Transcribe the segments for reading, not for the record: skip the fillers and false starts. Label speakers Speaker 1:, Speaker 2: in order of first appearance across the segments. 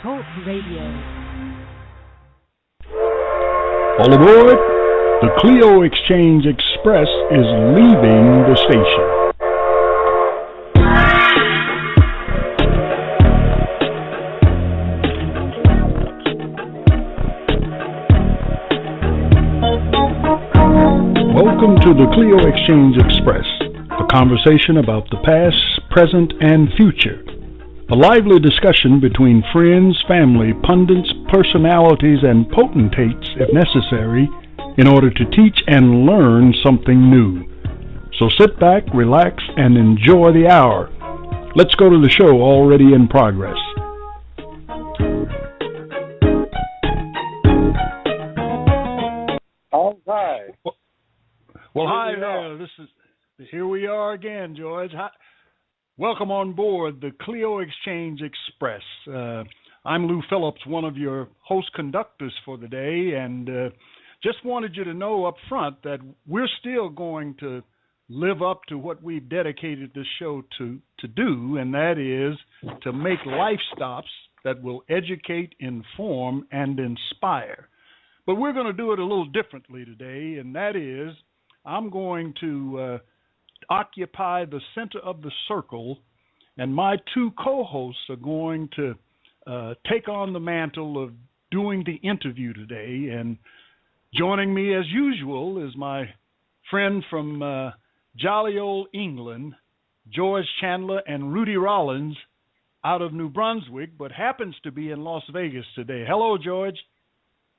Speaker 1: Talk Radio.
Speaker 2: All aboard! The Clio Exchange Express is leaving the station. Welcome to the Clio Exchange Express, a conversation about the past, present, and future. A lively discussion between friends, family, pundits, personalities, and potentates, if necessary, in order to teach and learn something new. So sit back, relax, and enjoy the hour. Let's go to the show already in progress.
Speaker 3: All right.
Speaker 2: Well, hi there. Here we are again, George. Hi. Welcome on board the Clio Exchange Express. I'm Lou Phillips, one of your host conductors for the day, and just wanted you to know up front that we're still going to live up to what we've dedicated this show to do, and that is to make life stops that will educate, inform, and inspire. But we're going to do it a little differently today, and that is I'm going to occupy the center of the circle, and my two co-hosts are going to take on the mantle of doing the interview today. And joining me as usual is my friend from jolly old England, George Chandler, and Rudy Rollins out of New Brunswick, but happens to be in Las Vegas today. Hello, George.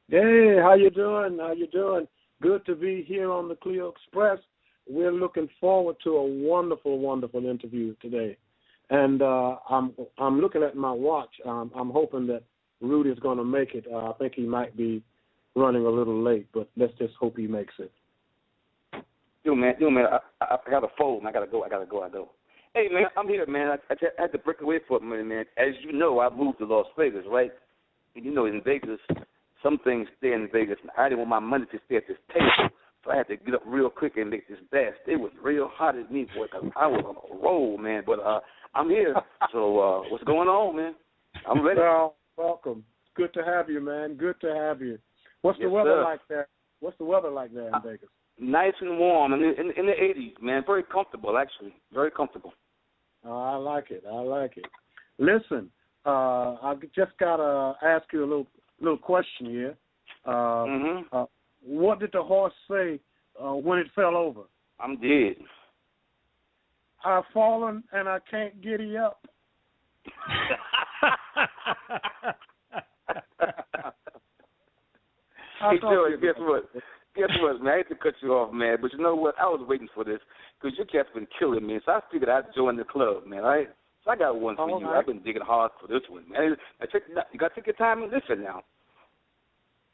Speaker 3: Hey, how you doing? How you doing? Good to be here on the Clio Express. We're looking forward to a wonderful, wonderful interview today. And I'm looking at my watch. I'm hoping that Rudy is going to make it. I think he might be running a little late, but let's just hope he makes it.
Speaker 4: Yo, man, I got a phone. I gotta go. Hey, man, I'm here, man. I had to break away for a minute, man. As you know, I moved to Las Vegas, right? And you know, in Vegas, some things stay in Vegas. I didn't want my money to stay at this table. So I had to get up real quick and make this best. It was real hot at me, boy, 'cause I was on a roll, man. But I'm here. So what's going on, man? I'm ready.
Speaker 3: Well, welcome. Good to have you, man. Good to have you. What's the weather like there? What's the weather like there in Vegas?
Speaker 4: Nice and warm, in the 80s, man. Very comfortable, actually. Very comfortable.
Speaker 3: Oh, I like it. Listen, I just gotta ask you a little question here. What did the horse say when it fell over?
Speaker 4: I'm dead.
Speaker 3: I've fallen and I can't giddy up.
Speaker 4: Hey, Joey, guess what? Man? I hate to cut you off, man, but you know what? I was waiting for this because your cat's been killing me, so I figured I'd join the club, man, all right? So I got one for you. Right. I've been digging hard for this one, man. Now, you got to take your time and listen now.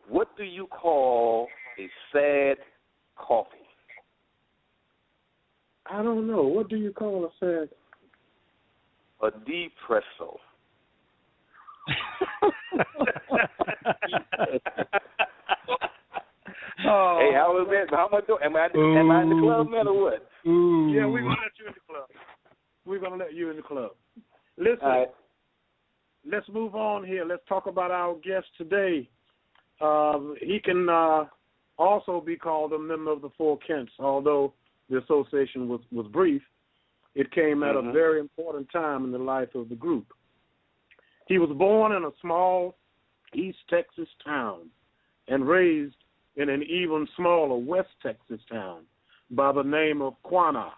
Speaker 4: What do you call a sad coffee?
Speaker 3: I don't know. What do you call a sad?
Speaker 4: A depresso.
Speaker 3: Oh,
Speaker 4: hey, how was that? How am I doing? Am I in the club, man, or what?
Speaker 3: Yeah, we're going to let you in the club. Listen,
Speaker 4: right.
Speaker 3: Let's move on here. Let's talk about our guest today. He can also be called a member of the Four Kents, although the association was brief. It came at a very important time in the life of the group. He was born in a small East Texas town and raised in an even smaller West Texas town by the name of QUANAH.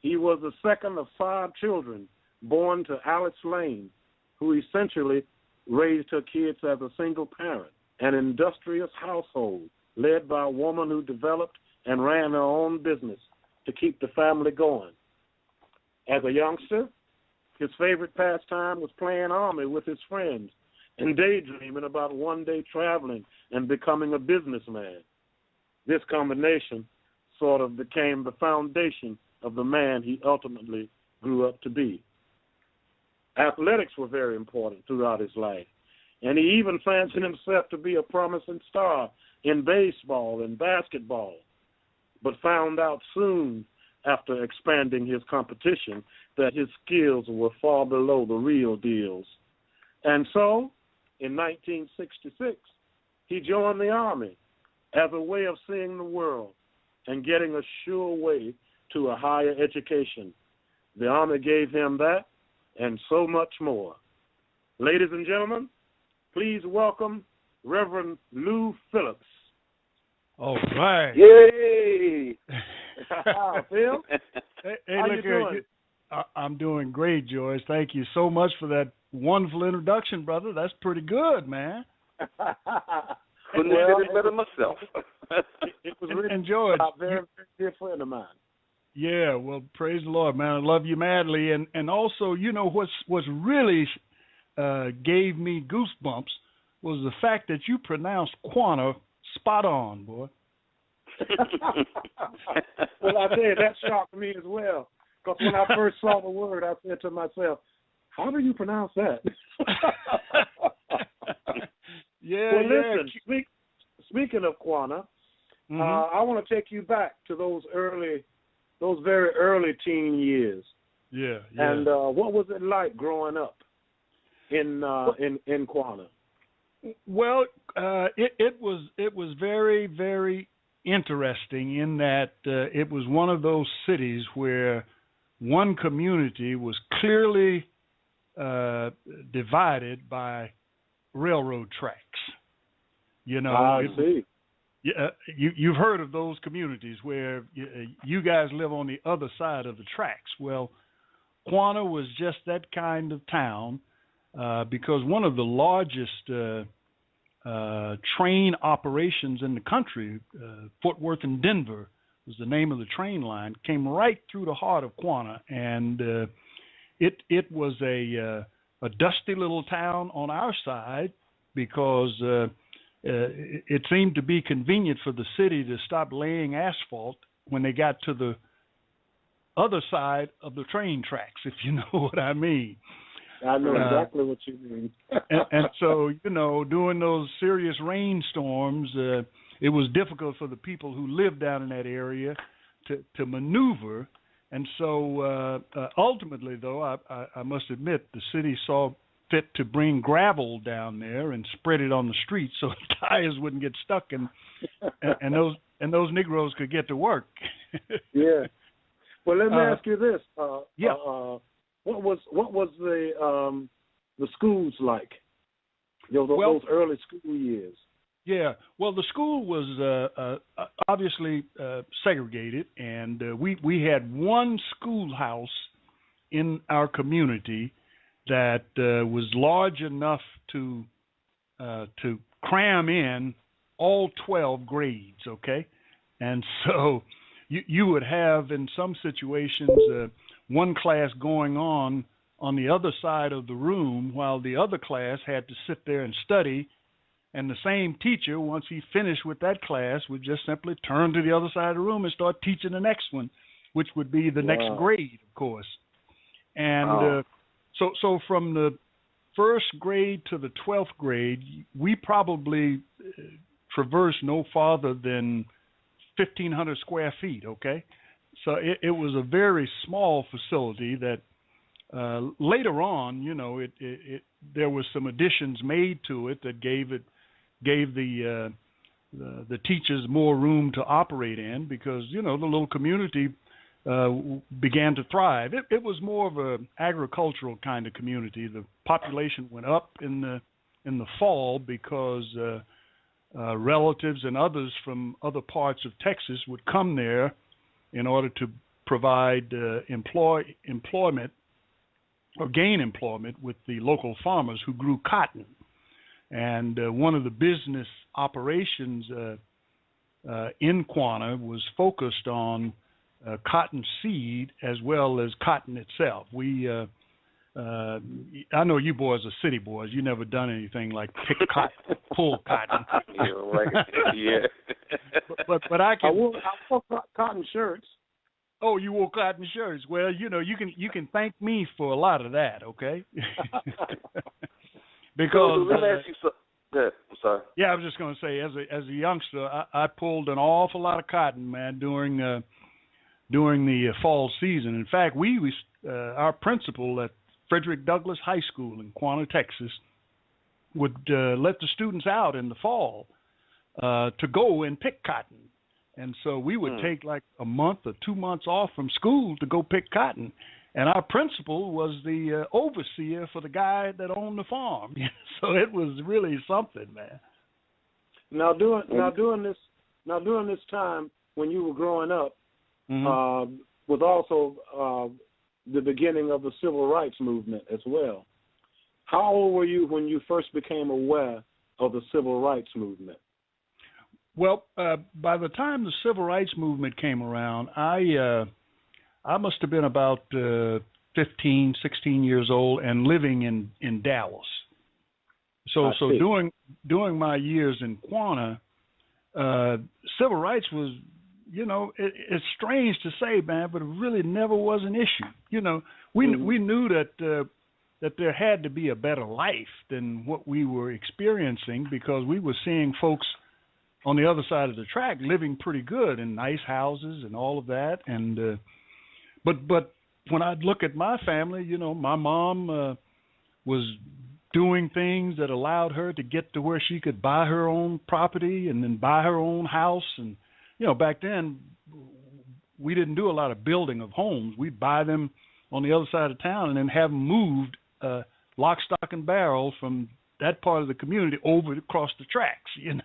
Speaker 3: He was the second of 5 children born to Alice Lane, who essentially raised her kids as a single parent, an industrious household led by a woman who developed and ran her own business to keep the family going. As a youngster, his favorite pastime was playing army with his friends and daydreaming about one day traveling and becoming a businessman. This combination sort of became the foundation of the man he ultimately grew up to be. Athletics were very important throughout his life, and he even fancied himself to be a promising star in baseball and basketball, but found out soon after expanding his competition that his skills were far below the real deals. And so, in 1966, he joined the Army as a way of seeing the world and getting a sure way to a higher education. The Army gave him that and so much more. Ladies and gentlemen, please welcome Reverend Lou Phillips.
Speaker 2: All right.
Speaker 4: Yay!
Speaker 3: Phil?
Speaker 2: Hey,
Speaker 3: how
Speaker 2: look
Speaker 3: you
Speaker 2: here.
Speaker 3: doing?
Speaker 2: I'm doing great, Joyce. Thank you so much for that wonderful introduction, brother. That's pretty good, man.
Speaker 4: Couldn't have said it better myself.
Speaker 3: It was really
Speaker 2: and George,
Speaker 3: a very, very dear friend of mine.
Speaker 2: Yeah, well, praise the Lord, man. I love you madly. And also, you know, what's really gave me goosebumps was the fact that you pronounced QUANAH spot on, boy.
Speaker 3: Well, I tell you, that shocked me as well. Because when I first saw the word, I said to myself, how do you pronounce that? Well, listen, speaking of QUANAH, I want to take you back to those very early teen years.
Speaker 2: Yeah.
Speaker 3: And what was it like growing up in QUANAH?
Speaker 2: Well, it was very, very interesting in that it was one of those cities where one community was clearly divided by railroad tracks. You know,
Speaker 3: I see.
Speaker 2: Yeah, you've heard of those communities where you guys live on the other side of the tracks. Well, QUANAH was just that kind of town because one of the largest train operations in the country, Fort Worth and Denver, was the name of the train line, came right through the heart of QUANAH, and it was a dusty little town on our side because it seemed to be convenient for the city to stop laying asphalt when they got to the other side of the train tracks, if you know what I mean.
Speaker 3: I know exactly what you mean.
Speaker 2: and so, you know, during those serious rainstorms, it was difficult for the people who lived down in that area to maneuver. And so ultimately, though, I must admit, the city saw fit to bring gravel down there and spread it on the street so tires wouldn't get stuck and those Negroes could get to work.
Speaker 3: Yeah. Well, let me ask you this. What was the schools like? You know, those early school years.
Speaker 2: Yeah. Well, the school was obviously segregated, and we had one schoolhouse in our community that was large enough to cram in all 12 grades, okay? And so you would have, in some situations, one class going on the other side of the room while the other class had to sit there and study, and the same teacher, once he finished with that class, would just simply turn to the other side of the room and start teaching the next one, which would be the next grade, of course. And So from the first grade to the 12th grade, we probably traversed no farther than 1,500 square feet, okay? So it was a very small facility that later on, you know, there was some additions made to it that gave the teachers more room to operate in because, you know, the little community began to thrive. It was more of an agricultural kind of community. The population went up in the fall because relatives and others from other parts of Texas would come there in order to provide employment or gain employment with the local farmers who grew cotton. And one of the business operations in QUANAH was focused on cotton seed as well as cotton itself. I know you boys are city boys. You never done anything like pick cotton, pull cotton.
Speaker 4: Yeah, right. Yeah.
Speaker 2: But I can.
Speaker 3: I wore cotton shirts.
Speaker 2: Oh, you wore cotton shirts. Well, you know, you can thank me for a lot of that, okay? Because
Speaker 4: let me ask you something. I'm sorry.
Speaker 2: Yeah, I was just going to say, as a youngster, I pulled an awful lot of cotton, man, during the fall season. In fact, our principal at Frederick Douglass High School in QUANAH, Texas, would let the students out in the fall to go and pick cotton. And so we would take like a month or 2 months off from school to go pick cotton. And our principal was the overseer for the guy that owned the farm. So it was really something, man.
Speaker 3: Now during this time when you were growing up, was also the beginning of the civil rights movement as well. How old were you when you first became aware of the civil rights movement?
Speaker 2: Well, by the time the civil rights movement came around, I must have been about 15, 16 years old and living in Dallas. So during my years in QUANAH, civil rights was, it's strange to say, man, but it really never was an issue. We knew that there had to be a better life than what we were experiencing because we were seeing folks on the other side of the track living pretty good in nice houses and all of that. And but when I'd look at my family, my mom was doing things that allowed her to get to where she could buy her own property and then buy her own house. And, back then we didn't do a lot of building of homes. We'd buy them on the other side of town and then have them moved lock, stock, and barrel from that part of the community over across the tracks, And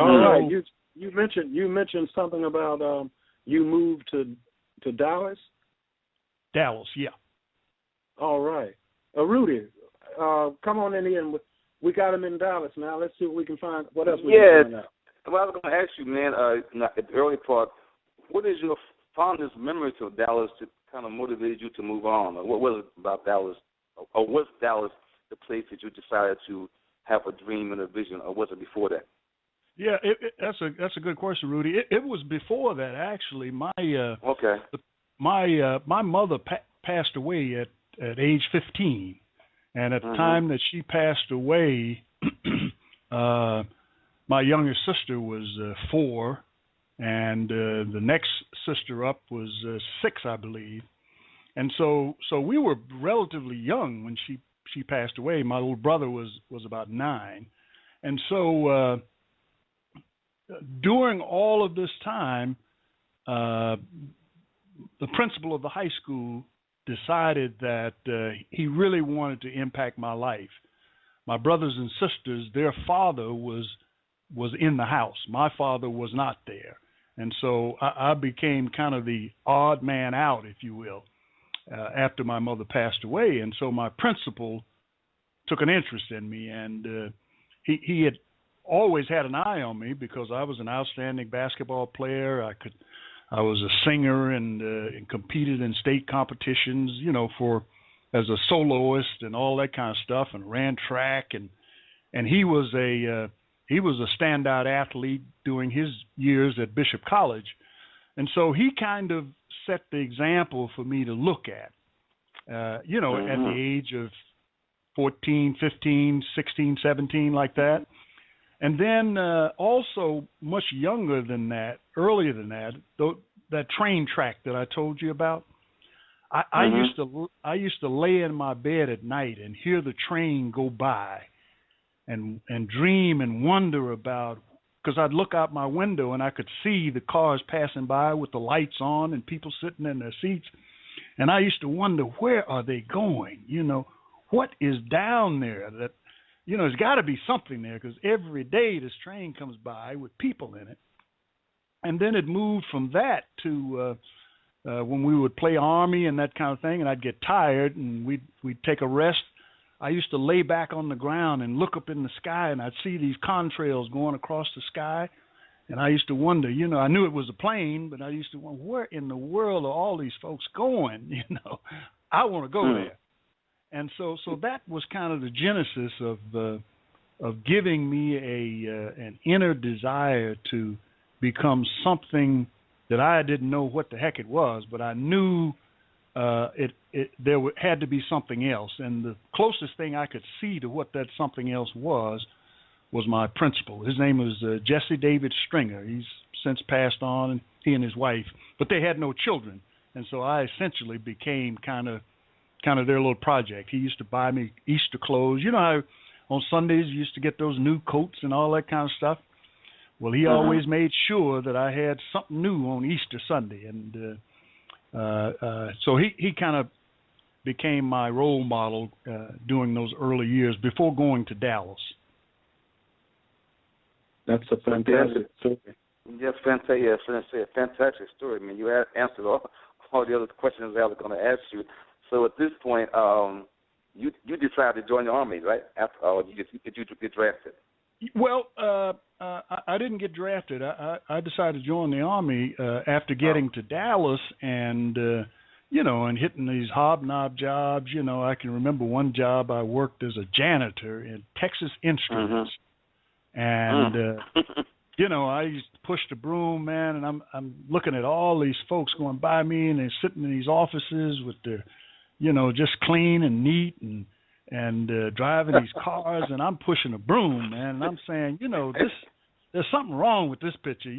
Speaker 3: all right. You mentioned something about you moved to Dallas?
Speaker 2: Dallas, yeah.
Speaker 3: All right. Rudy, come on in here. And we got him in Dallas now. Let's see what we can find. What else we can find out?
Speaker 4: Well, I was going to ask you, man, at the early part, what is your fondest memory of Dallas to kind of motivated you to move on? Or what was it about Dallas? Or was Dallas the place that you decided to have a dream and a vision, or was it before that?
Speaker 2: Yeah, that's a good question, Rudy. It was before that, actually. My mother passed away at age 15, and at the time that she passed away, my younger sister was 4, and the next sister up was 6, I believe. And so we were relatively young when she passed away. My little brother was about 9, and so. During all of this time, the principal of the high school decided that he really wanted to impact my life. My brothers and sisters, their father was in the house. My father was not there. And so I became kind of the odd man out, if you will, after my mother passed away. And so my principal took an interest in me, and he had always had an eye on me because I was an outstanding basketball player. I was a singer and competed in state competitions, as a soloist and all that kind of stuff, and ran track. And he was a standout athlete during his years at Bishop College, and so he kind of set the example for me to look at. At the age of 14, 15, 16, 17, like that. And then also much younger than that, earlier than that, that train track that I told you about, I used to lay in my bed at night and hear the train go by and dream and wonder about, because I'd look out my window and I could see the cars passing by with the lights on and people sitting in their seats. And I used to wonder, where are they going? What is down there that, there's got to be something there, because every day this train comes by with people in it. And then it moved from that to when we would play Army and that kind of thing, and I'd get tired and we'd take a rest. I used to lay back on the ground and look up in the sky, and I'd see these contrails going across the sky. And I used to wonder, I knew it was a plane, but I used to wonder, where in the world are all these folks going? I want to go there. And so that was kind of the genesis of giving me an inner desire to become something that I didn't know what the heck it was, but I knew there had to be something else. And the closest thing I could see to what that something else was my principal. His name was Jesse David Stringer. He's since passed on, he and his wife, but they had no children. And so I essentially became kind of their little project. He used to buy me Easter clothes. You know how on Sundays you used to get those new coats and all that kind of stuff. Well, he always made sure that I had something new on Easter Sunday, and so he kind of became my role model during those early years before going to Dallas.
Speaker 3: That's a fantastic story.
Speaker 4: Yes, fantastic story. I mean, you answered all the other questions I was going to ask you. So at this point, you decided to join the Army, right? After did you get drafted?
Speaker 2: Well, I didn't get drafted. I decided to join the Army after getting to Dallas and, and hitting these hobnob jobs. I can remember one job I worked as a janitor in Texas Instruments. And, I used to push the broom, man, and I'm looking at all these folks going by me, and they're sitting in these offices with their, just clean and neat and driving these cars, and I'm pushing a broom, man, and I'm saying, there's something wrong with this picture,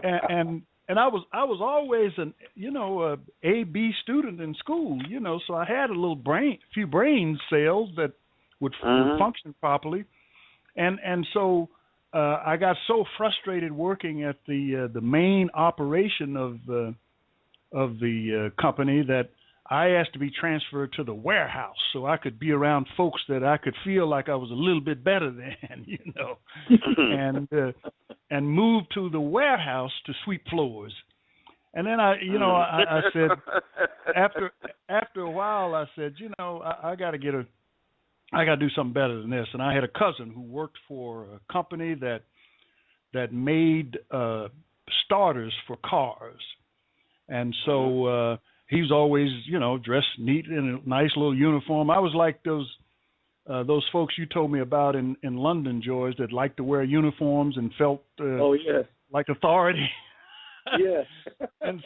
Speaker 2: and I was always an a A-B student in school, so I had a few brain cells that would function properly, and so I got so frustrated working at the main operation of the company that I asked to be transferred to the warehouse so I could be around folks that I could feel like I was a little bit better than, and moved to the warehouse to sweep floors. And then I said, after a while, I said, I got to do something better than this. And I had a cousin who worked for a company that made starters for cars. And so he was always, dressed neat in a nice little uniform. I was like those folks you told me about in London, George, that liked to wear uniforms and felt like authority.
Speaker 3: Yes.
Speaker 2: And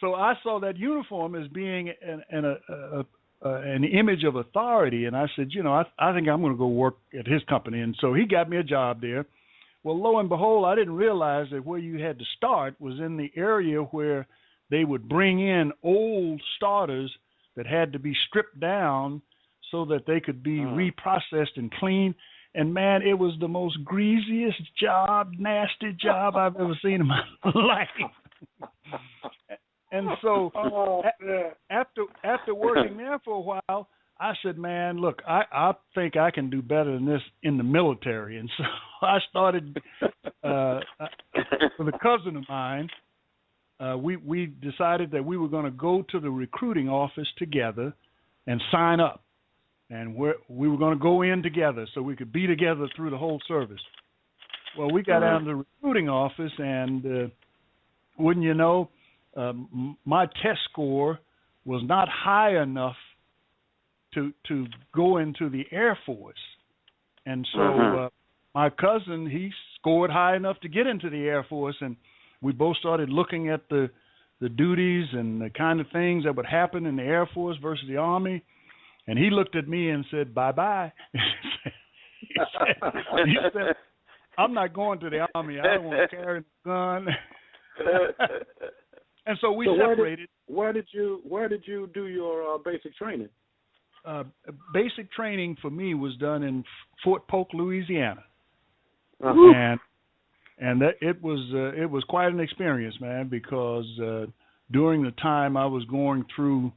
Speaker 2: so I saw that uniform as being an image of authority, and I said, I think I'm going to go work at his company. And so he got me a job there. Well, lo and behold, I didn't realize that where you had to start was in the area where they would bring in old starters that had to be stripped down so that they could be reprocessed and cleaned. And, man, it was the most greasiest job, nasty job I've ever seen in my life. And so after working there for a while, I said, man, look, I think I can do better than this in the military. And so I started with a cousin of mine. We decided that we were going to go to the recruiting office together and sign up. And we were going to go in together so we could be together through the whole service. Well, we got down to the recruiting office, and wouldn't you know, my test score was not high enough to go into the Air Force. And so my cousin, he scored high enough to get into the Air Force, and we both started looking at the duties and the kind of things that would happen in the Air Force versus the Army. And he looked at me and said, bye-bye. he said, I'm not going to the Army. I don't want to carry a gun. And so we separated.
Speaker 3: Where did you do your basic training?
Speaker 2: Basic training for me was done in Fort Polk, Louisiana. And it was quite an experience, man, because during the time I was going through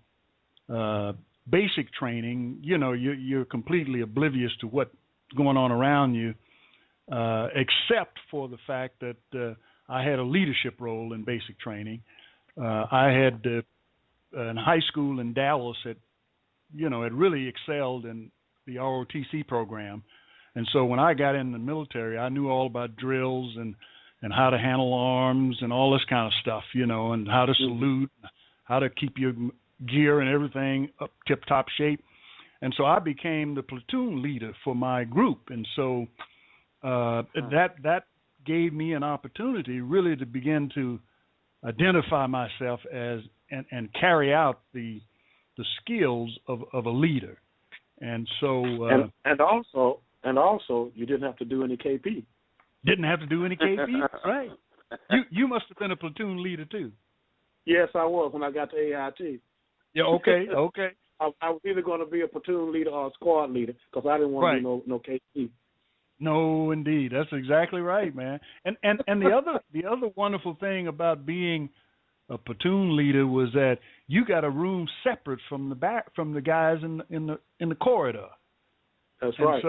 Speaker 2: basic training, you're completely oblivious to what's going on around you, except for the fact that I had a leadership role in basic training. I had in high school in Dallas had really excelled in the ROTC program. And so when I got in the military, I knew all about drills and how to handle arms and all this kind of stuff, and how to salute, how to keep your gear and everything up tip-top shape. And so I became the platoon leader for my group. And so that gave me an opportunity really to begin to identify myself as and carry out the skills of a leader. And so
Speaker 3: and also you didn't have to do any KP.
Speaker 2: Didn't have to do any KP, right? You must have been a platoon leader too.
Speaker 3: Yes, I was when I got to AIT.
Speaker 2: Yeah, okay.
Speaker 3: I was either going to be a platoon leader or a squad leader because I didn't want to be no KC.
Speaker 2: No, indeed, that's exactly right, man. And the other wonderful thing about being a platoon leader was that you got a room separate from the guys in the corridor.
Speaker 3: That's right.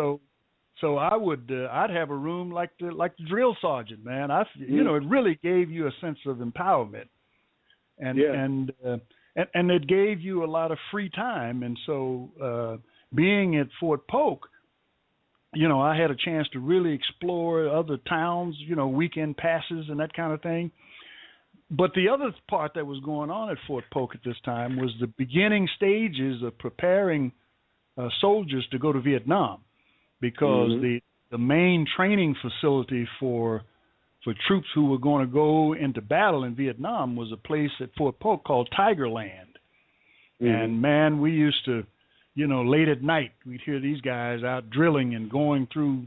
Speaker 2: So I'd have a room like the drill sergeant, man. You know, it really gave you a sense of empowerment, and it gave you a lot of free time. And so being at Fort Polk, you know, I had a chance to really explore other towns, you know, weekend passes and that kind of thing. But the other part that was going on at Fort Polk at this time was the beginning stages of preparing soldiers to go to Vietnam, because the main training facility for troops who were going to go into battle in Vietnam was a place at Fort Polk called Tigerland. And man, we used to, you know, late at night, we'd hear these guys out drilling and going through,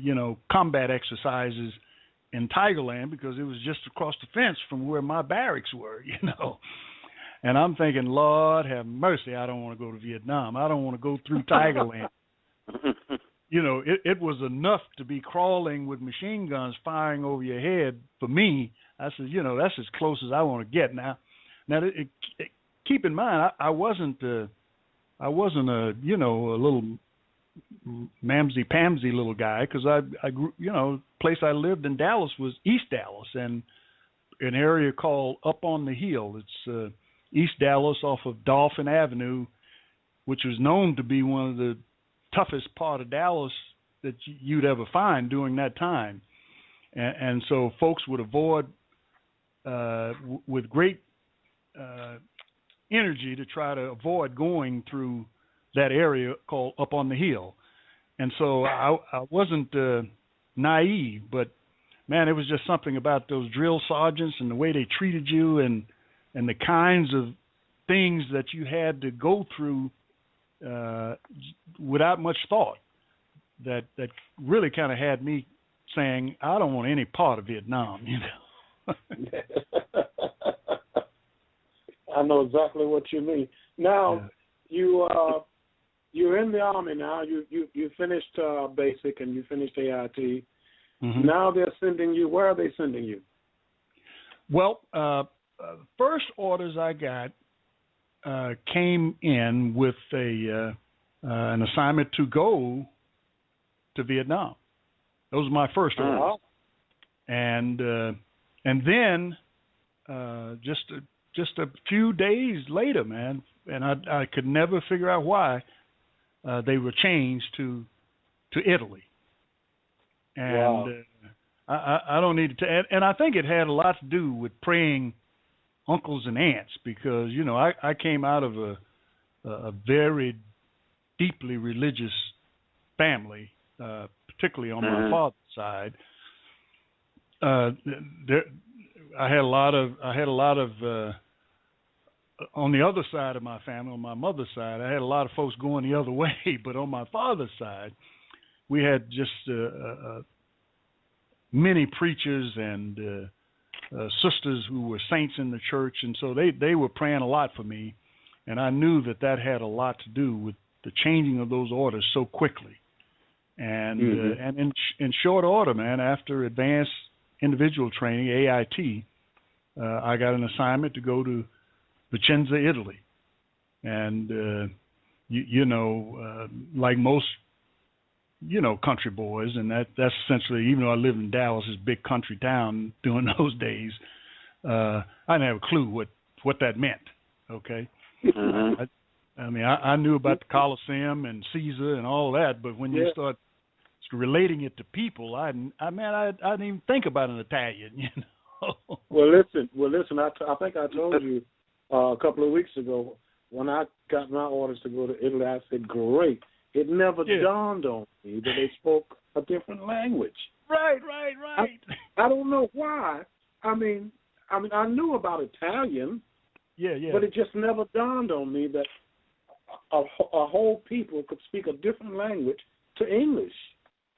Speaker 2: you know, combat exercises in Tigerland, because it was just across the fence from where my barracks were, you know. And I'm thinking, Lord have mercy, I don't want to go to Vietnam. I don't want to go through Tigerland. You know, it was enough to be crawling with machine guns firing over your head for me. I said, you know, that's as close as I want to get. Now, keep in mind, I wasn't a, you know, a little mamsy-pamsy little guy, because I grew, you know, place I lived in Dallas was East Dallas, and an area called Up on the Hill. It's East Dallas off of Dolphin Avenue, which was known to be one of the toughest part of Dallas that you'd ever find during that time. And so folks would avoid with great energy to try to avoid going through that area called Up on the Hill. And so I wasn't naive, but man, it was just something about those drill sergeants and the way they treated you, and the kinds of things that you had to go through without much thought, that really kind of had me saying, I don't want any part of Vietnam, you know.
Speaker 3: I know exactly what you mean. Now, you're in the Army now. You finished basic and you finished AIT. Now they're sending you. Where are they sending you?
Speaker 2: Well, first orders I got came in with an assignment to go to Vietnam. Those were my first orders. And then just a few days later, man, and I could never figure out why, they were changed to Italy. And I don't need to, and I think it had a lot to do with praying uncles and aunts, because, you know, I came out of a very deeply religious family, particularly on my father's side. I had a lot of on the other side of my family, on my mother's side, I had a lot of folks going the other way, but on my father's side, we had just many preachers and sisters who were saints in the church, and so they were praying a lot for me, and I knew that had a lot to do with the changing of those orders so quickly. And and in short order, man, after advanced individual training, AIT, I got an assignment to go to Vicenza, Italy. And, you know, like most, you know, country boys, and that's essentially, even though I lived in Dallas, this big country town during those days, I didn't have a clue what that meant, okay? I mean, I knew about the Colosseum and Caesar and all that, but when you start relating it to people, I didn't even think about an Italian, you know.
Speaker 3: Well, listen. I think I told you a couple of weeks ago when I got my orders to go to Italy. I said, "Great!" It never dawned on me that they spoke a different language. Right. I don't know why. I mean, I knew about Italian. But it just never dawned on me that a whole people could speak a different language to English.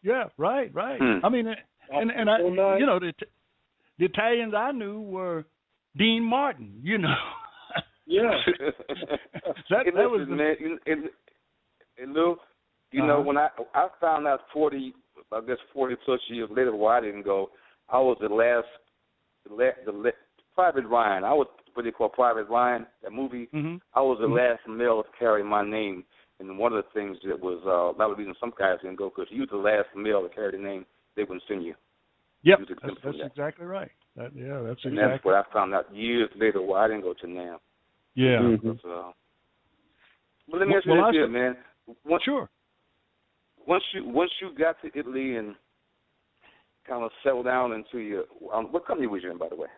Speaker 2: Yeah, right. I mean, and I, you know, the Italians I knew were Dean Martin, you know.
Speaker 3: Yeah.
Speaker 2: That's
Speaker 4: listen, man. And Lou, you know, when I found out 40 plus years later why I didn't go, I was the last Private Ryan. I was what they call Private Ryan, that movie.
Speaker 2: Mm-hmm.
Speaker 4: I was the last male to carry my name. And one of the things that was a lot of reasons some guys didn't go, because you were the last male to carry the name, they wouldn't send you.
Speaker 2: Yep, that's exactly right. That's exactly.
Speaker 4: And that's what I found out years later why I didn't go to NAM.
Speaker 2: Yeah.
Speaker 3: Mm-hmm.
Speaker 4: But let me ask you this here, man.
Speaker 2: Sure.
Speaker 4: Once you got to Italy and kind of settled down into your, what company was you in, by the way?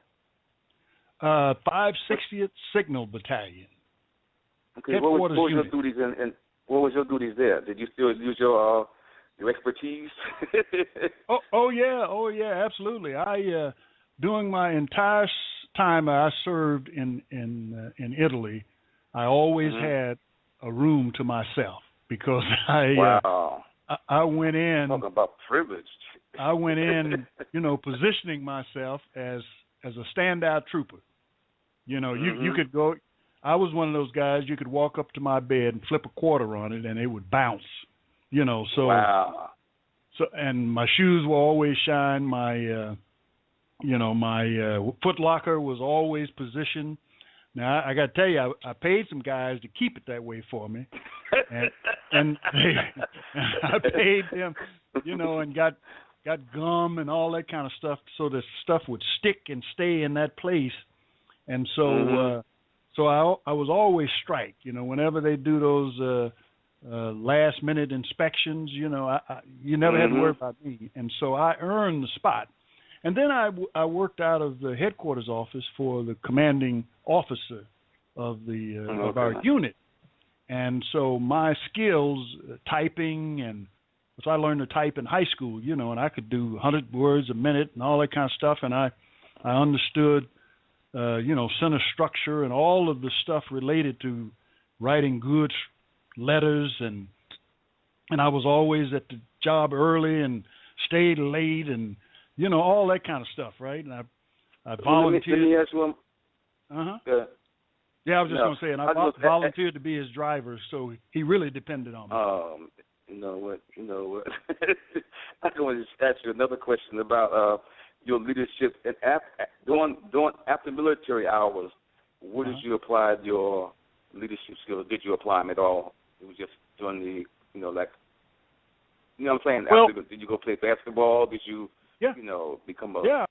Speaker 2: 560th Signal Battalion.
Speaker 4: Okay, what was your duties and what was your duties there? Did you still use your expertise?
Speaker 2: oh yeah, absolutely. I during my entire time I served in Italy, I always had a room to myself because I went in.
Speaker 4: Talking about privilege.
Speaker 2: I went in, positioning myself as a standout trooper. You could go. I was one of those guys. You could walk up to my bed and flip a quarter on it, and it would bounce. So.
Speaker 4: Wow.
Speaker 2: So, and my shoes will always shine. My, my foot locker was always positioned. Now I got to tell you, I paid some guys to keep it that way for me, and I paid them, and got gum and all that kind of stuff, so the stuff would stick and stay in that place. And so, so I was always striped. Whenever they do those last minute inspections, you never had to worry about me. And so I earned the spot. And then I worked out of the headquarters office for the commanding officer of of our unit. And so my skills, typing, and so I learned to type in high school, and I could do 100 words a minute and all that kind of stuff. And I understood, center structure and all of the stuff related to writing good letters, and I was always at the job early and stayed late, and all that kind of stuff, right? And I volunteered.
Speaker 4: Let me ask you
Speaker 2: Yeah, I was just going to say, and I volunteered to be his driver, so he really depended on me.
Speaker 4: You know what? I want to just ask you another question about your leadership and during after military hours. Where did you apply your leadership skills? Did you apply them at all? It was just during the, what I'm saying?
Speaker 2: Well,
Speaker 4: did you go play basketball? Did you, become a...
Speaker 2: Yeah,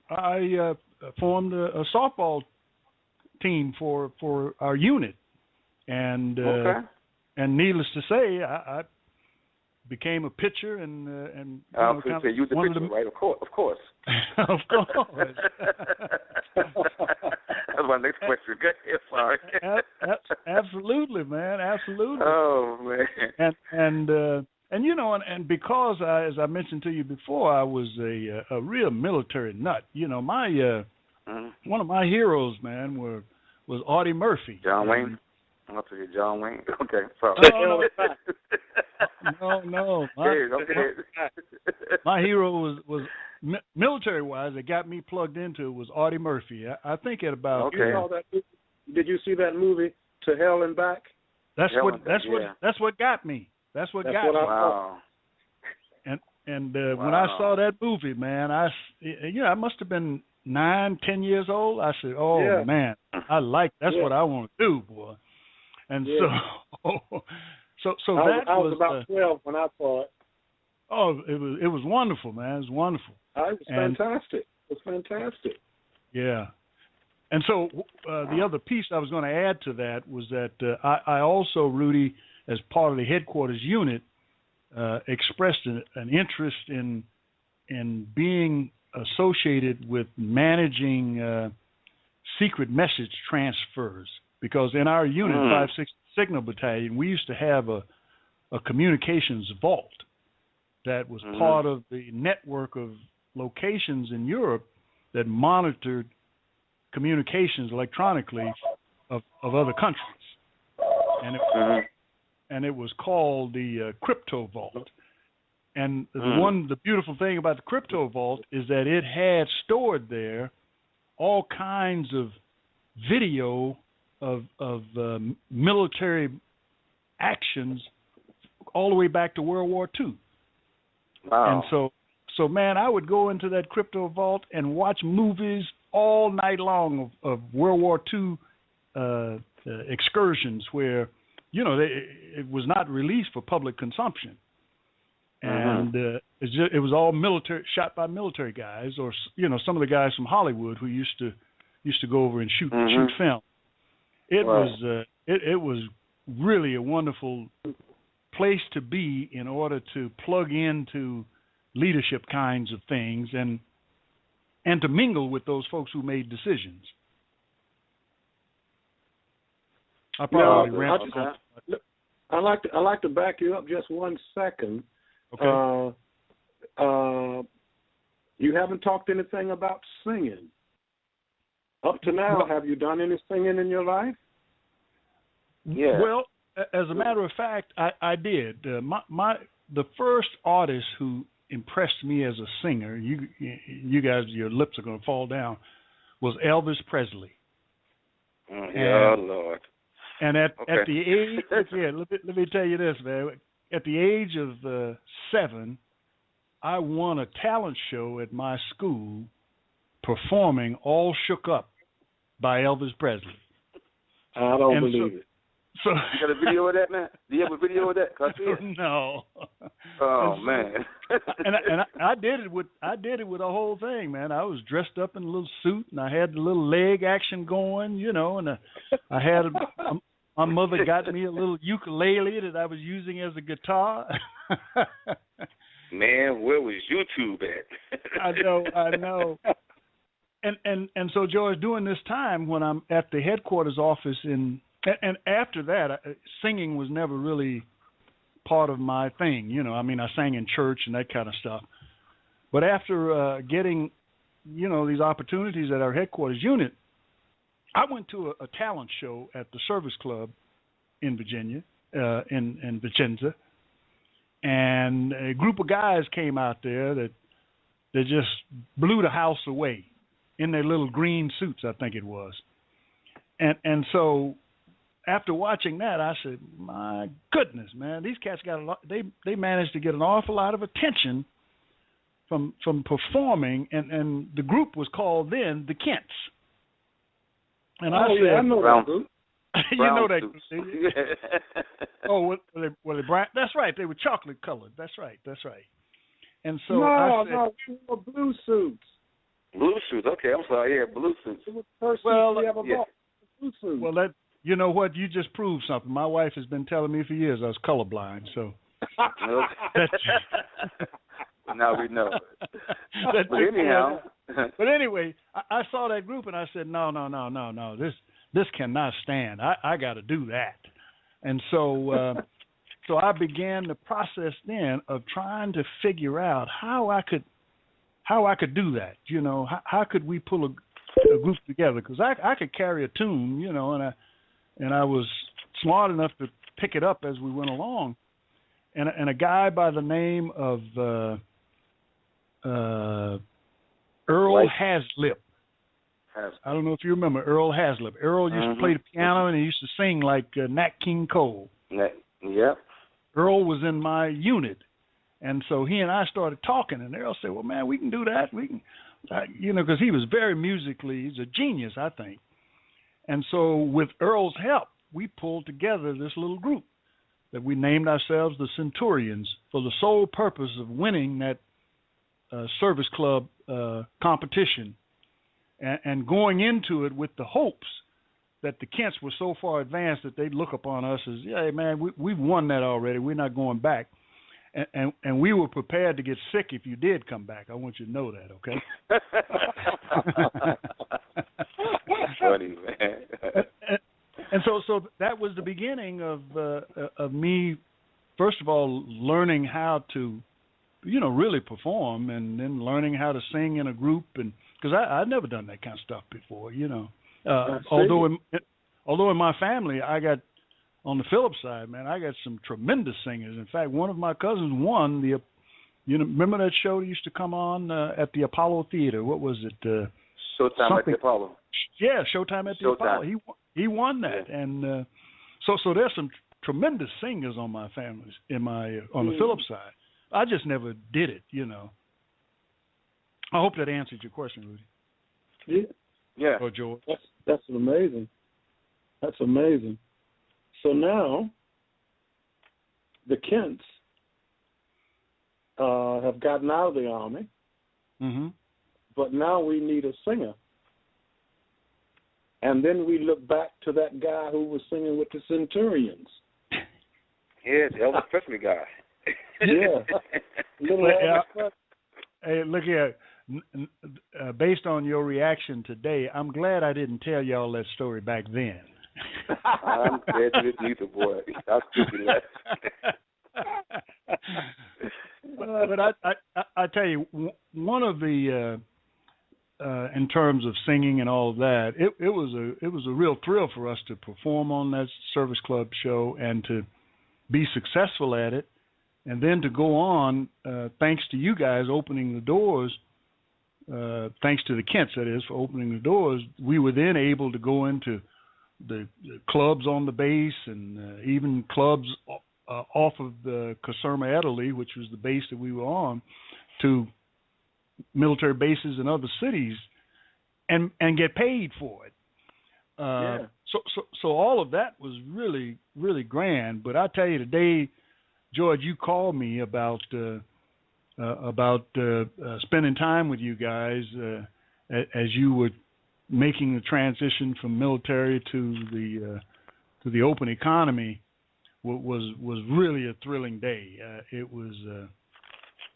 Speaker 2: I formed a softball team for our unit. And and needless to say, I became a pitcher and
Speaker 4: I was going to say, you were the pitcher, right? Of course.
Speaker 2: Of course.
Speaker 4: That's my next question. Good. Sorry.
Speaker 2: Absolutely, man. Absolutely.
Speaker 4: Oh man.
Speaker 2: And because as I mentioned to you before, I was a real military nut. My one of my heroes, man, was Audie Murphy.
Speaker 4: John Wayne. I'm going to say John Wayne. Okay, sorry.
Speaker 2: No. My hero was military-wise. That got me plugged into it was Audie Murphy. I think at about.
Speaker 3: Okay. You saw that, did you see that movie To Hell and Back?
Speaker 2: That's what got me. That's what got me.
Speaker 4: Wow.
Speaker 2: And when I saw that movie, man, I must have been 9-10 years old. I said, man, that's what I want to do, boy. And so I
Speaker 3: was about 12 when I saw it.
Speaker 2: Oh, it was wonderful, man. It was wonderful.
Speaker 3: It was fantastic. It was fantastic.
Speaker 2: Yeah. And so the other piece I was going to add to that was that I also, Rudy, as part of the headquarters unit, expressed an interest in being associated with managing secret message transfers. Because in our unit, 560 Signal Battalion, we used to have a communications vault that was part of the network of locations in Europe that monitored communications electronically of other countries. And it was called the Crypto Vault. And the beautiful thing about the Crypto Vault is that it had stored there all kinds of video military actions all the way back to World War II.
Speaker 4: Wow.
Speaker 2: And so man, I would go into that crypto vault and watch movies all night long of World War II excursions where, you know, it was not released for public consumption. And it was all military, shot by military guys, or, you know, some of the guys from Hollywood who used to go over and shoot film. It was really a wonderful place to be in order to plug into leadership kinds of things and to mingle with those folks who made decisions. I probably ran.
Speaker 3: I like to back you up just 1 second.
Speaker 2: Okay.
Speaker 3: You haven't talked anything about singing. Up to now, have you done any singing in your life?
Speaker 4: Yeah.
Speaker 2: Well, as a matter of fact, I did. The first artist who impressed me as a singer, you guys, your lips are going to fall down, was Elvis Presley.
Speaker 4: Oh, Lord.
Speaker 2: And at the age, let me tell you this, man. At the age of 7, I won a talent show at my school performing All Shook Up by Elvis Presley.
Speaker 3: I don't believe it.
Speaker 2: So,
Speaker 4: you got a video of that, man? Do you have a video of that?
Speaker 2: No.
Speaker 4: Oh, man.
Speaker 2: and I did it with the whole thing, man. I was dressed up in a little suit, and I had the little leg action going, you know, and I had my mother got me a little ukulele that I was using as a guitar.
Speaker 4: Man, where was YouTube at?
Speaker 2: I know. And so, George, during this time when I'm at the headquarters office and after that, singing was never really part of my thing. You know, I mean, I sang in church and that kind of stuff. But after getting, you know, these opportunities at our headquarters unit, I went to a talent show at the Service Club in Virginia, in Vicenza, and a group of guys came out there that just blew the house away in their little green suits, I think it was. And so after watching that, I said, my goodness, man, these cats got a lot. They managed to get an awful lot of attention from performing, and the group was called then the Kents. And I said,
Speaker 3: I know that group.
Speaker 2: You know that group, do you? Oh, were they brown? That's right. They were chocolate colored. That's right. And so I said,
Speaker 3: no, they were blue suits.
Speaker 4: Blue suits. Okay, I'm sorry. Yeah, blue suits.
Speaker 3: It was the first suit we ever bought. Blue suits.
Speaker 2: Well, that, you know what? You just proved something. My wife has been telling me for years I was colorblind. So.
Speaker 4: Now we know. But anyhow.
Speaker 2: But anyway, I saw that group and I said, no. This cannot stand. I got to do that. And so so I began the process then of trying to figure out how I could do that. You know, how could we pull a group together? Because I could carry a tune, you know, and I was smart enough to pick it up as we went along. And a guy by the name of Earl Haslip. I don't know if you remember Earl Haslip. Earl used to play the piano and he used to sing like Nat King Cole.
Speaker 4: Yep.
Speaker 2: Earl was in my unit, and so he and I started talking. And Earl said, "Well, man, we can do that. We can, you know, because he was very musically. He's a genius, I think." And so with Earl's help, we pulled together this little group that we named ourselves the Centurions for the sole purpose of winning that service club competition. And going into it with the hopes that the Kents were so far advanced that they'd look upon us as, yeah, man, we've won that already. We're not going back. And we were prepared to get sick if you did come back. I want you to know that, okay?
Speaker 4: Funny, man.
Speaker 2: And so that was the beginning of me, first of all, learning how to, you know, really perform, and then learning how to sing in a group, and because I'd never done that kind of stuff before, you know. Although in my family, I got, on the Phillips side, man, I got some tremendous singers. In fact, one of my cousins won the, you know, remember that show that used to come on at the Apollo Theater? What was it?
Speaker 4: Showtime at the Apollo.
Speaker 2: Yeah, Showtime at the Apollo. He won that, and so there's some tremendous singers on my family's on the Phillips side. I just never did it, I hope that answered your question, Rudy.
Speaker 3: Yeah.
Speaker 2: Or George.
Speaker 3: That's amazing. That's amazing. So now the Kents have gotten out of the Army, but now we need a singer. And then we look back to that guy who was singing with the Centurions.
Speaker 4: Yeah, the Elvis Presley guy.
Speaker 2: Hey, look here. Based on your reaction today, I'm glad I didn't tell y'all that story back then.
Speaker 4: I'm glad you didn't either, boy. I still be laughing.
Speaker 2: But I tell you, one of the in terms of singing and all of that, it was a real thrill for us to perform on that Service Club show and to be successful at it, and then to go on, thanks to you guys opening the doors, thanks to the Kents, that is, for opening the doors, we were then able to go into the clubs on the base and even clubs off of the Caserma Italy, which was the base that we were on, to military bases in other cities, and get paid for it. So all of that was really, really grand. But I tell you today, George, you called me about spending time with you guys as you were making the transition from military to the open economy. Was really a thrilling day. It was.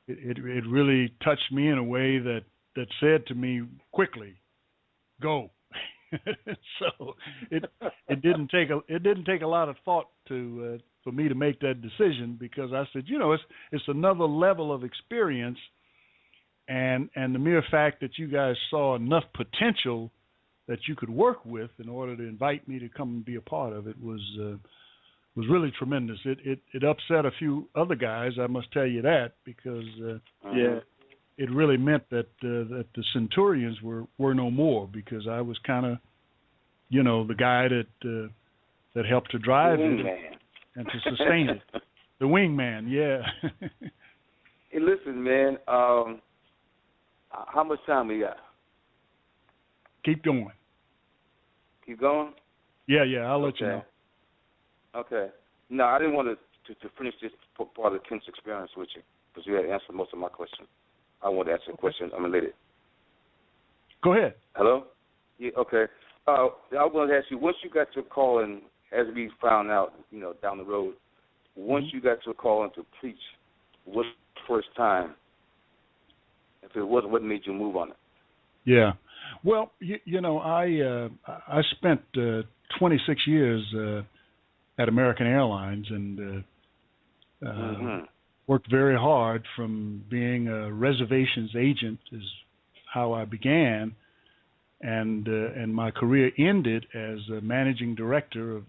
Speaker 2: It really touched me in a way that said to me quickly, "Go." So it didn't take a lot of thought for me to make that decision, because I said, it's another level of experience, and the mere fact that you guys saw enough potential that you could work with in order to invite me to come and be a part of it was really tremendous. It upset a few other guys, I must tell you that, because it really meant that the Centurions were no more, because I was kind of, the guy that helped to drive it and to sustain it. The wingman, yeah.
Speaker 4: Hey, listen, man. How much time we got?
Speaker 2: Keep going.
Speaker 4: Keep going?
Speaker 2: Yeah, I'll let you know.
Speaker 4: Okay. No, I didn't want to finish this part of the Kent's experience with you, because you had answered most of my questions. I want to answer a question unrelated.
Speaker 2: Go ahead.
Speaker 4: Hello? Yeah, okay. I want to ask you, once you got your call, and as we found out, down the road, once you got your call in to preach, what's the first time? If it wasn't, what made you move on it?
Speaker 2: Yeah. Well, I spent 26 years at American Airlines, and worked very hard from being a reservations agent is how I began, and my career ended as a managing director of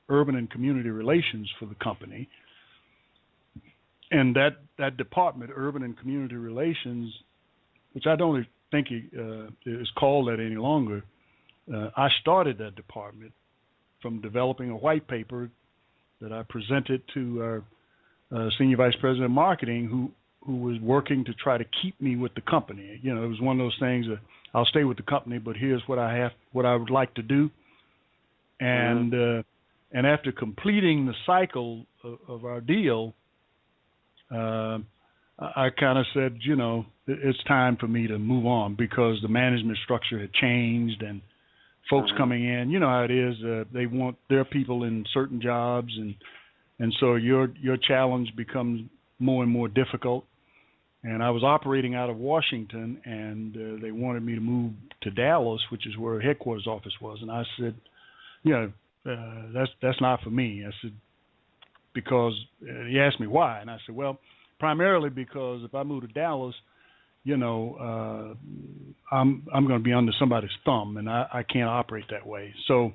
Speaker 2: urban and community relations for the company. And that department, urban and community relations, which I don't think is called that any longer, I started that department from developing a white paper that I presented to our senior vice president of marketing, who was working to try to keep me with the company. It was one of those things that I'll stay with the company, but here's what I would like to do. And and after completing the cycle of our deal, I kind of said, it's time for me to move on, because the management structure had changed, and folks coming in, you know how it is, they want their people in certain jobs, and so your challenge becomes more and more difficult. And I was operating out of Washington, and they wanted me to move to Dallas, which is where headquarters office was. And I said, that's not for me. I said, because he asked me why, and I said, well, primarily because if I move to Dallas, I'm going to be under somebody's thumb, and I can't operate that way. So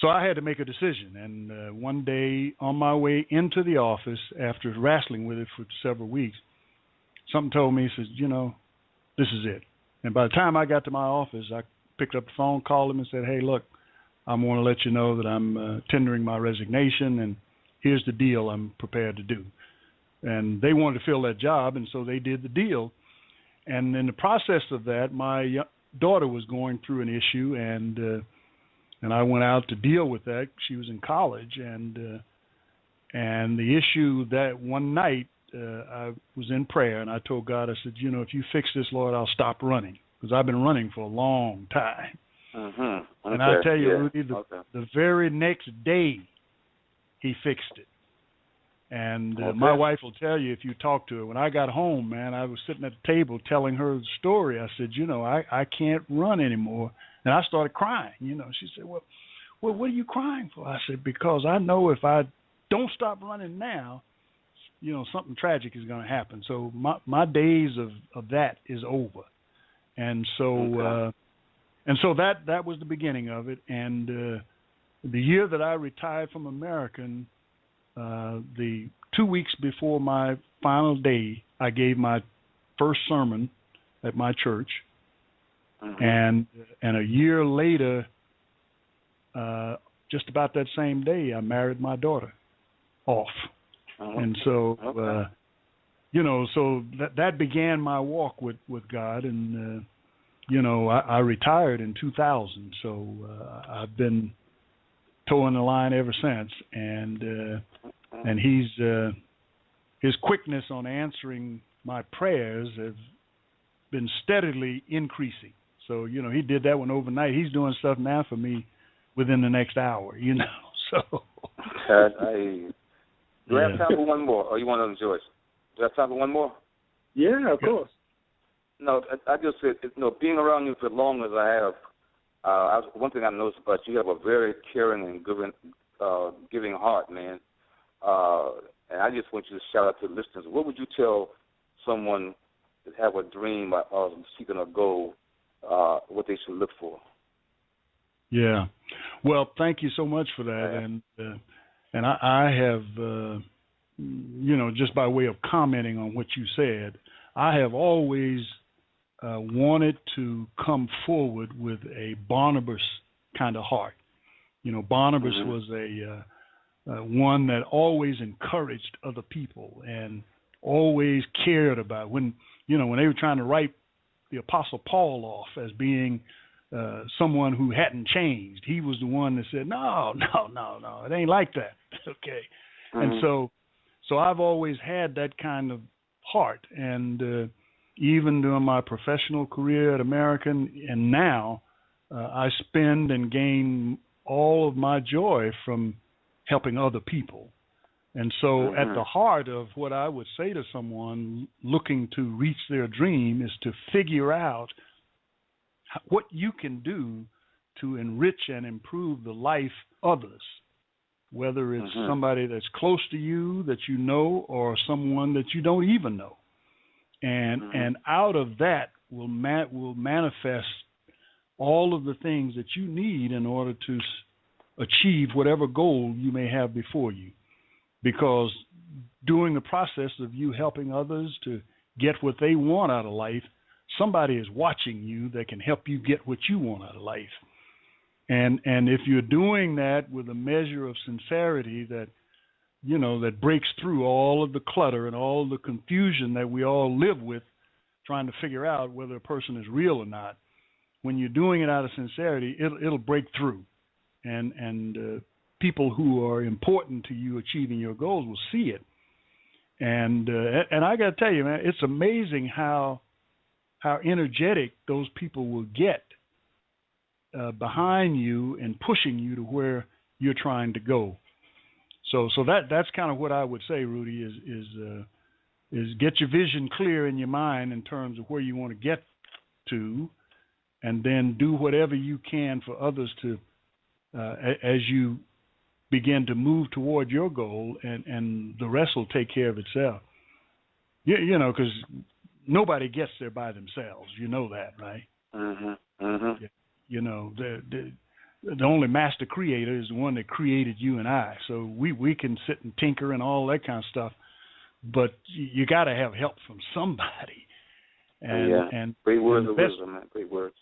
Speaker 2: I had to make a decision. And one day on my way into the office, after wrestling with it for several weeks, something told me, says, this is it. And by the time I got to my office, I picked up the phone, called him, and said, hey, look, I want to let you know that I'm tendering my resignation, and here's the deal I'm prepared to do. And they wanted to fill that job, and so they did the deal. And in the process of that, my daughter was going through an issue, and I went out to deal with that. She was in college, and the issue that one night I was in prayer, and I told God, I said, if you fix this, Lord, I'll stop running, because I've been running for a long time.
Speaker 4: Okay.
Speaker 2: And I tell you, Rudy, the very next day, he fixed it. And my wife will tell you, if you talk to her, when I got home, man, I was sitting at the table telling her the story. I said, I can't run anymore. And I started crying. She said, well, what are you crying for? I said, because I know if I don't stop running now, something tragic is going to happen. So my days of that is over. And so that was the beginning of it. And the year that I retired from American, the 2 weeks before my final day, I gave my first sermon at my church. And a year later, just about that same day, I married my daughter off. And so, so that began my walk with God. And, I retired in 2000. So I've been towing the line ever since. And his quickness on answering my prayers has been steadily increasing. So, he did that one overnight. He's doing stuff now for me within the next hour, So.
Speaker 4: Do I have time for one more, or you want to enjoy it? Do I have time for one more?
Speaker 3: Yeah, of course.
Speaker 4: No, I just said, being around you for as long as I have, one thing I noticed about you have a very caring and giving heart, man. And I just want you to shout out to the listeners. What would you tell someone that have a dream or seeking a goal, what they should look for?
Speaker 2: Yeah. Well, thank you so much for that. And I have, just by way of commenting on what you said, I have always wanted to come forward with a Barnabas kind of heart. Barnabas was one that always encouraged other people and always cared about. When they were trying to write the Apostle Paul off as being someone who hadn't changed, he was the one that said, no, it ain't like that. Okay. And so I've always had that kind of heart. And even during my professional career at American, and now I spend and gain all of my joy from helping other people. And so at the heart of what I would say to someone looking to reach their dream is to figure out what you can do to enrich and improve the life of others, whether it's somebody that's close to you that you know or someone that you don't even know. And out of that will manifest all of the things that you need in order to achieve whatever goal you may have before you. Because during the process of you helping others to get what they want out of life, somebody is watching you that can help you get what you want out of life. And if you're doing that with a measure of sincerity that, that breaks through all of the clutter and all the confusion that we all live with, trying to figure out whether a person is real or not, when you're doing it out of sincerity, it'll break through. And people who are important to you achieving your goals will see it. And I got to tell you, man, it's amazing how energetic those people will get behind you and pushing you to where you're trying to go. So that's kind of what I would say, Rudy, is get your vision clear in your mind in terms of where you want to get to, and then do whatever you can for others to, as you begin to move toward your goal, and the rest will take care of itself. Because nobody gets there by themselves. You know that, right? The only master creator is the one that created you and I. So we can sit and tinker and all that kind of stuff, but you got to have help from somebody. And
Speaker 4: great words of wisdom, man. Great words.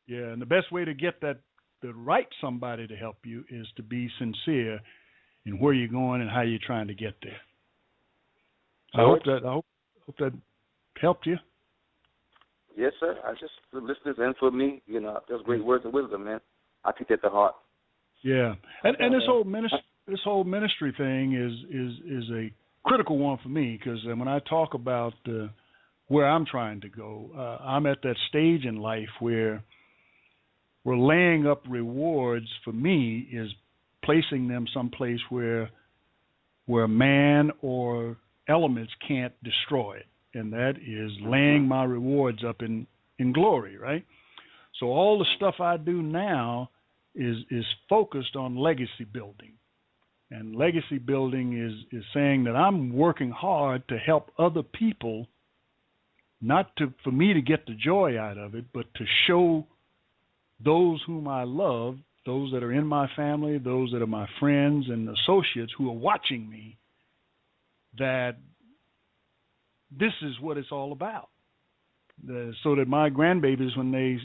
Speaker 2: Yeah, and the best way to get that the right somebody to help you is to be sincere in where you're going and how you're trying to get there. I hope that helped you.
Speaker 4: Yes, sir. I just, the listeners and for me, you know, those great words of wisdom, man. I take that to heart.
Speaker 2: Yeah, and this whole ministry thing is a critical one for me, because when I talk about where I'm trying to go, I'm at that stage in life where we're laying up rewards. For me, is placing them someplace where man or elements can't destroy it, and that is laying my rewards up in glory, right? So all the stuff I do now is focused on legacy building. And legacy building is saying that I'm working hard to help other people, not for me to get the joy out of it, but to show those whom I love, those that are in my family, those that are my friends and associates who are watching me, that this is what it's all about. So that my grandbabies, when they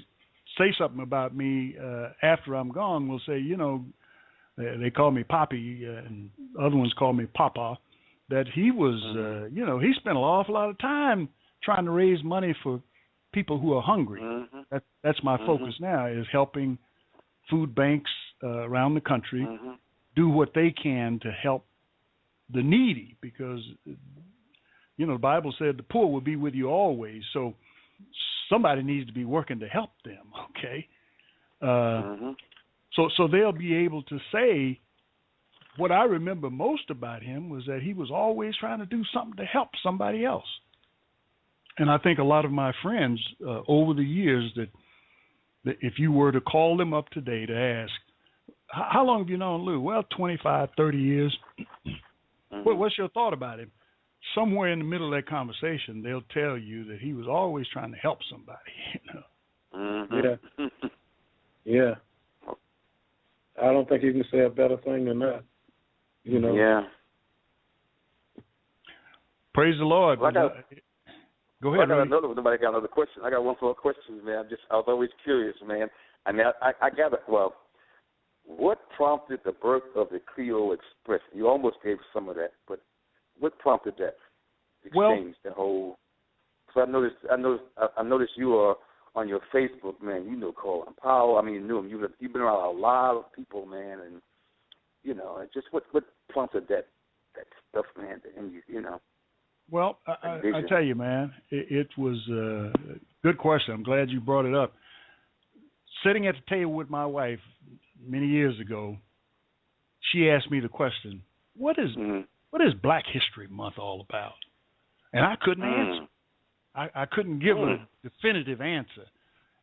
Speaker 2: say something about me after I'm gone, will say, you know, they call me Poppy, and other ones call me Papa, that he was, you know, he spent an awful lot of time trying to raise money for people who are hungry. That's my focus now, is helping food banks around the country do what they can to help the needy, because, you know, the Bible said the poor will be with you always. So somebody needs to be working to help them, okay? So they'll be able to say, what I remember most about him was that he was always trying to do something to help somebody else. And I think a lot of my friends over the years, that if you were to call them up today to ask, how long have you known Lou? Well, 25, 30 years. What's your thought about him? Somewhere in the middle of that conversation, they'll tell you that he was always trying to help somebody. You know?
Speaker 3: Yeah. I don't think you can say a better thing than that. You know.
Speaker 4: Yeah.
Speaker 2: Praise the Lord.
Speaker 4: Well,
Speaker 2: go ahead.
Speaker 4: Nobody got another question. I got one more question, man. I was always curious, man. I mean, I gather. Well, what prompted the birth of the Clio Express? You almost gave some of that, but what prompted that exchange? The whole. So I noticed you are on your Facebook, man. You know Colin Powell. I mean, you knew him. You've been around a lot of people, man, and you know, just what prompted that stuff, man? And you know.
Speaker 2: Well, I tell you, man, it was a good question. I'm glad you brought it up. Sitting at the table with my wife many years ago, she asked me the question, what is Black History Month all about? And I couldn't answer. I couldn't give a definitive answer.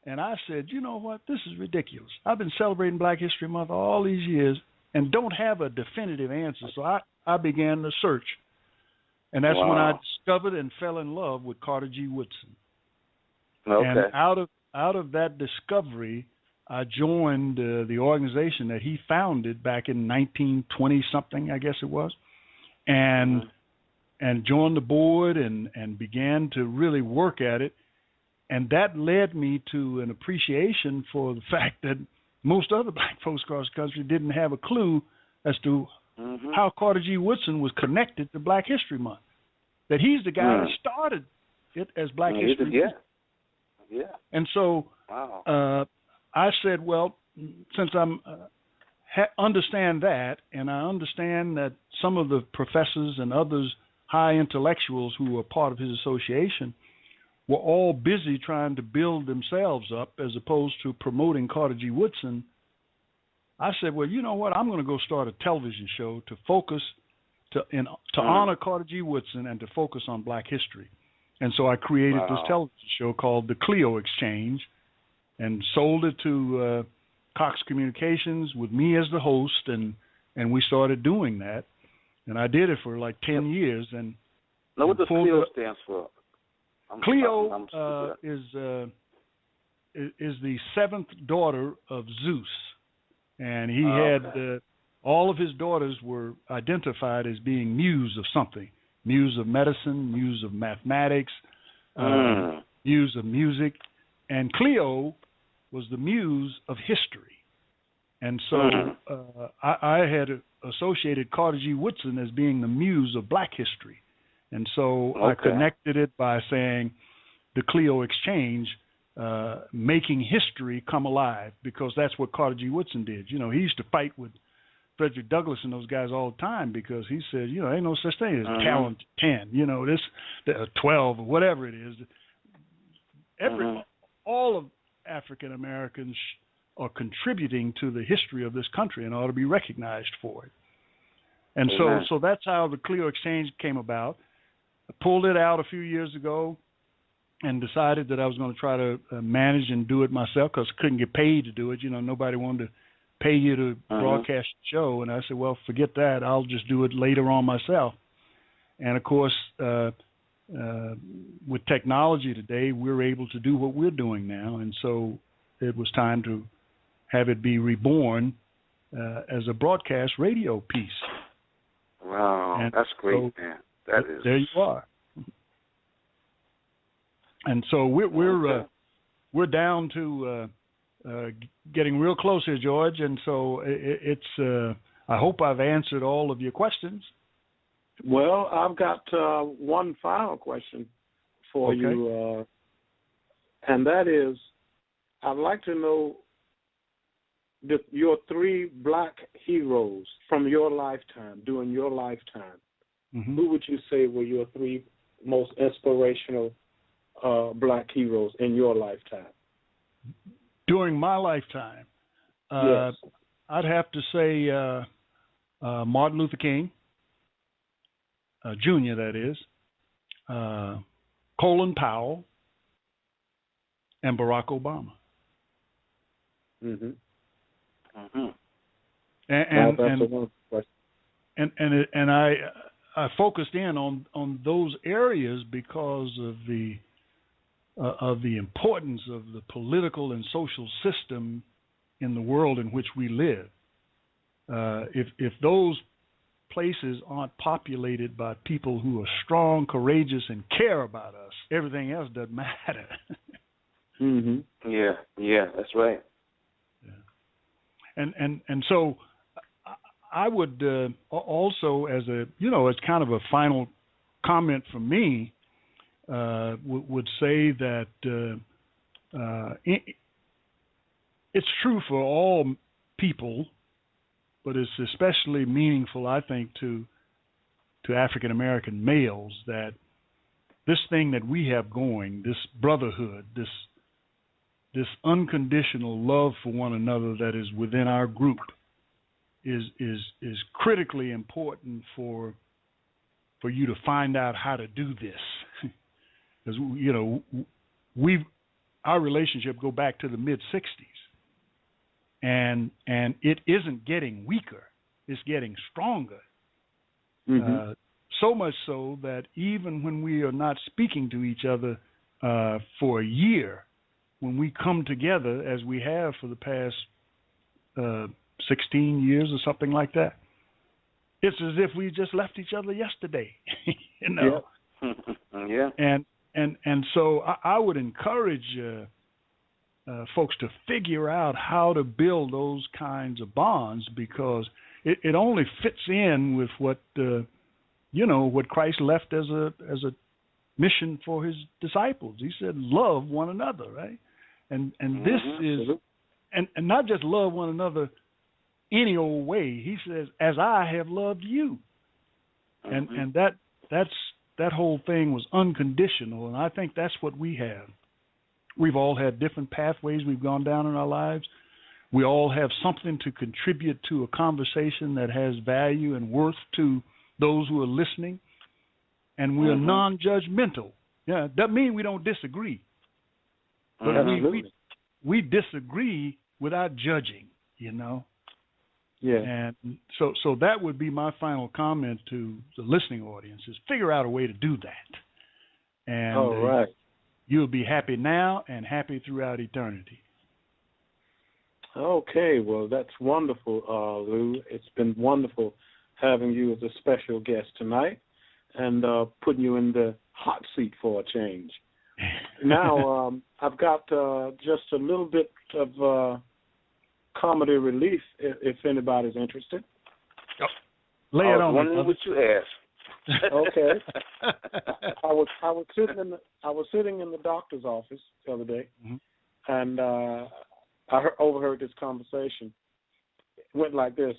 Speaker 2: And I said, you know what, this is ridiculous. I've been celebrating Black History Month all these years and don't have a definitive answer. So I began to search. And that's when I discovered and fell in love with Carter G. Woodson. Okay. And out of that discovery, I joined the organization that he founded back in 1920-something, I guess it was, and joined the board and began to really work at it. And that led me to an appreciation for the fact that most other black folks across the country didn't have a clue as to how Carter G. Woodson was connected to Black History Month. That he's the guy that started it as Black History Month.
Speaker 4: Yeah.
Speaker 2: And so I said, well, since I'm understand that, and I understand that some of the professors and others, high intellectuals who were part of his association, were all busy trying to build themselves up as opposed to promoting Carter G. Woodson, I said, well, you know what? I'm going to go start a television show to focus to honor Carter G. Woodson and to focus on Black history. And so I created this television show called the Clio Exchange and sold it to Cox Communications with me as the host, and we started doing that. And I did it for like 10 years. And
Speaker 4: now, what does Clio stand for?
Speaker 2: Clio is the seventh daughter of Zeus. And he had all of his daughters were identified as being muse of something. Muse of medicine, muse of mathematics, muse of music. And Clio was the muse of history. And so I had associated Carter G. Woodson as being the muse of black history. And so I connected it by saying the Clio Exchange, making history come alive, because that's what Carter G. Woodson did. You know, he used to fight with Frederick Douglass and those guys all the time, because he said, you know, ain't no such thing as talent 10, you know, this 12 or whatever it is. All of African Americans are contributing to the history of this country and ought to be recognized for it. And so that's how the Clio Exchange came about. I pulled it out a few years ago and decided that I was going to try to manage and do it myself, because I couldn't get paid to do it. You know, nobody wanted to pay you to broadcast the show. And I said, well, forget that. I'll just do it later on myself. And, of course, with technology today, we're able to do what we're doing now. And so it was time to have it be reborn as a broadcast radio piece.
Speaker 4: Wow, and that's great, man. That is.
Speaker 2: There you are. And so we're down to getting real close here, George. And so it's. I hope I've answered all of your questions.
Speaker 3: Well, I've got one final question for you, and that is, I'd like to know your three black heroes from your lifetime, during your lifetime. Who would you say were your three most inspirational black heroes in your lifetime?
Speaker 2: During my lifetime,
Speaker 3: yes.
Speaker 2: I'd have to say Martin Luther King, Jr., that is, Colin Powell, and Barack Obama. And I focused in on those areas because of the importance of the political and social system in the world in which we live. If those places aren't populated by people who are strong, courageous, and care about us, everything else doesn't matter.
Speaker 4: Yeah, that's right.
Speaker 2: And so I would also, as as kind of a final comment from me, would say that it's true for all people, but it's especially meaningful, I think, to African American males, that this thing that we have going, this brotherhood, this unconditional love for one another that is within our group, is critically important for you to find out how to do this. Because our relationship go back to the mid-'60s, and it isn't getting weaker; it's getting stronger. So much so that even when we are not speaking to each other for a year, when we come together, as we have for the past 16 years or something like that, it's as if we just left each other yesterday.
Speaker 4: Yeah.
Speaker 2: And so I would encourage folks to figure out how to build those kinds of bonds, because it only fits in with what what Christ left as a mission for his disciples. He said, "Love one another," right? And this is, and not just love one another any old way. He says, "As I have loved you," and that whole thing was unconditional, and I think that's what we have. We've all had different pathways we've gone down in our lives. We all have something to contribute to a conversation that has value and worth to those who are listening, and we are non-judgmental. Yeah, doesn't mean we don't disagree, but we disagree without judging.
Speaker 3: Yeah.
Speaker 2: And so that would be my final comment to the listening audience: is figure out a way to do that. And
Speaker 3: all right.
Speaker 2: You'll be happy now and happy throughout eternity.
Speaker 3: Okay, well, that's wonderful, Lou. It's been wonderful having you as a special guest tonight and putting you in the hot seat for a change. Now, I've got just a little bit of comedy relief if anybody's interested.
Speaker 2: Lay it on me.
Speaker 4: Wondering what you asked.
Speaker 3: Okay. I was sitting in the doctor's office the other day, and I overheard this conversation. It went like this: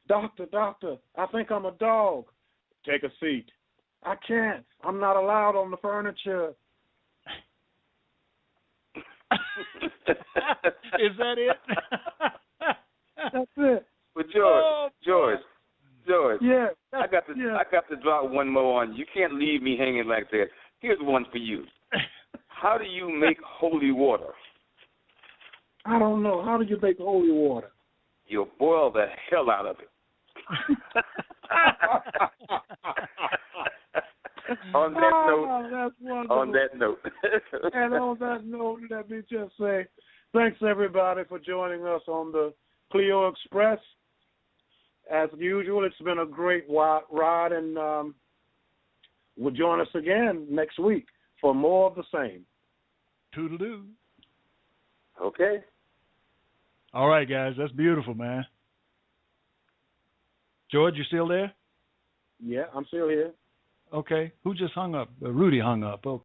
Speaker 3: Doctor, I think I'm a dog. Take a seat. I can't. I'm not allowed on the furniture.
Speaker 2: Is that it?
Speaker 3: That's it.
Speaker 4: But George.
Speaker 3: Yeah.
Speaker 4: I got to drop one more on you. You can't leave me hanging like that. Here's one for you. How do you make holy water?
Speaker 3: I don't know. How do you make holy water?
Speaker 4: You boil the hell out of it. On that note.
Speaker 3: And on that note, let me just say thanks everybody for joining us on the Clio Express. As usual, it's been a great ride, and will join us again next week for more of the same.
Speaker 2: Toodle-doo.
Speaker 4: Okay.
Speaker 2: All right, guys. That's beautiful, man. George, you still there?
Speaker 3: Yeah, I'm still here.
Speaker 2: Okay. Who just hung up? Rudy hung up. Okay.